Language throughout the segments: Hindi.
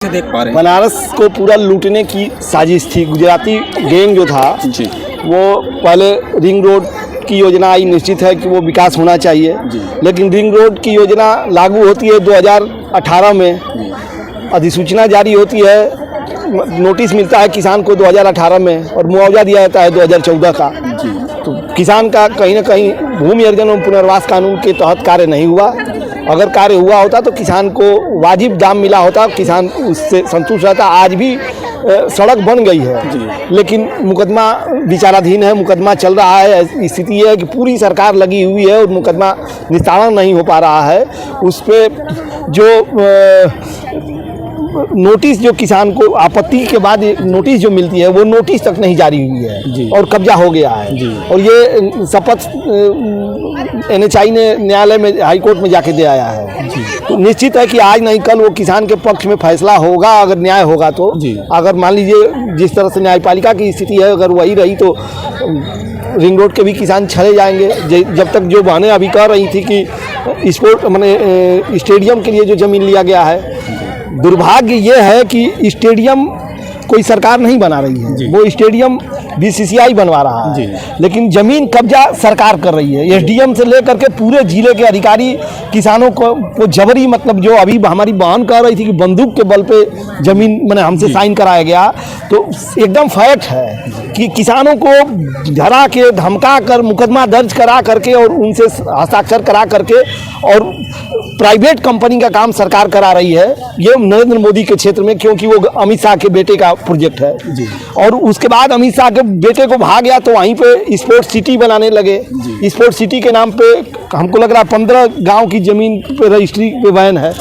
देख पा रहे हैं बनारस को पूरा लूटने की साजिश थी। गुजराती गैंग जो था जी वो पहले रिंग रोड की योजना आई, निश्चित है कि वो विकास होना चाहिए, लेकिन रिंग रोड की योजना लागू होती है 2018 में, अधिसूचना जारी होती है, नोटिस मिलता है किसान को 2018 में और मुआवजा दिया जाता है 2014 का। तो किसान का कहीं ना कहीं भूमि अर्जन एवं पुनर्वास कानून के तहत कार्य नहीं हुआ। अगर कार्य हुआ होता तो किसान को वाजिब दाम मिला होता, किसान उससे संतुष्ट रहता। आज भी सड़क बन गई है, लेकिन मुकदमा विचाराधीन है, मुकदमा चल रहा है। स्थिति है कि पूरी सरकार लगी हुई है और मुकदमा निस्तारण नहीं हो पा रहा है। उस पर जो नोटिस जो किसान को आपत्ति के बाद नोटिस जो मिलती है वो नोटिस तक नहीं जारी हुई है और कब्जा हो गया है। और ये शपथ NHI ने न्यायालय में, हाई कोर्ट में जाके दे आया है। तो निश्चित है कि आज नहीं कल वो किसान के पक्ष में फैसला होगा, अगर न्याय होगा तो। अगर मान लीजिए जिस तरह से न्यायपालिका की स्थिति है, अगर वही रही तो रिंग रोड के भी किसान चले जाएंगे। जब तक जो बहनें अभी कह रही थी कि स्पोर्ट माने स्टेडियम के लिए जो ज़मीन लिया गया है, दुर्भाग्य ये है कि स्टेडियम कोई सरकार नहीं बना रही है, वो स्टेडियम BCCI बनवा रहा है, लेकिन जमीन कब्जा सरकार कर रही है। SDM से लेकर के पूरे जिले के अधिकारी किसानों को जबरी, मतलब जो अभी हमारी बहन कह रही थी कि बंदूक के बल पे जमीन मैंने हमसे साइन कराया गया, तो एकदम फैक्ट है कि किसानों को धरा के धमका कर मुकदमा दर्ज करा करके और उनसे हस्ताक्षर करा करके और प्राइवेट कंपनी का काम सरकार करा रही है। ये नरेंद्र मोदी के क्षेत्र में, क्योंकि वो अमित शाह के बेटे का प्रोजेक्ट है और उसके बाद अमित शाह के बेटे को भाग गया तो वहीं पे स्पोर्ट्स सिटी बनाने लगे। स्पोर्ट्स सिटी के नाम पे हमको लग रहा है 15 गांव की जमीन पे रजिस्ट्री पे बैन है।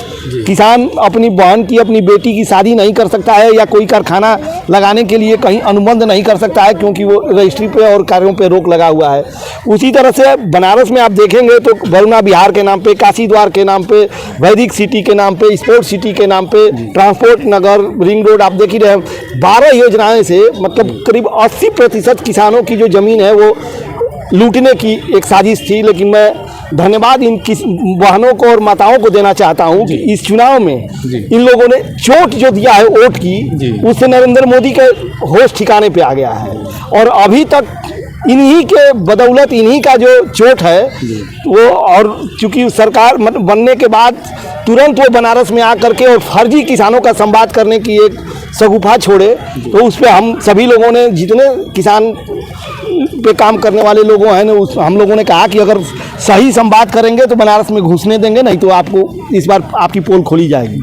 किसान अपनी बहन की, अपनी बेटी की शादी नहीं कर सकता है या कोई कारखाना लगाने के लिए कहीं अनुबंध नहीं कर सकता है, क्योंकि वो रजिस्ट्री पे और कार्यों पे रोक लगा हुआ है। उसी तरह से बनारस में आप देखेंगे तो वरुणा विहार के नाम पे, काशी द्वार के नाम पे, वैदिक सिटी के नाम पे, स्पोर्ट्स सिटी के नाम पे, ट्रांसपोर्ट नगर, रिंग रोड, आप देख ही रहे हैं। 12 योजनाएं से मतलब करीब 80% किसानों की जो ज़मीन है वो लूटने की एक साजिश थी। लेकिन मैं धन्यवाद इन बहनों को और माताओं को देना चाहता हूं कि इस चुनाव में इन लोगों ने चोट जो दिया है वोट की, उससे नरेंद्र मोदी के होश ठिकाने पे आ गया है। और अभी तक इन्हीं के बदौलत, इन्हीं का जो चोट है वो, और चूंकि सरकार बनने के बाद तुरंत वो बनारस में आकर के और फर्जी किसानों का संवाद करने की एक शगुफा छोड़े, तो उस पर हम सभी लोगों ने, जितने किसान पे काम करने वाले लोगों हैं ना, हम लोगों ने कहा कि अगर सही संवाद करेंगे तो बनारस में घुसने देंगे, नहीं तो आपको इस बार आपकी पोल खोली जाएगी।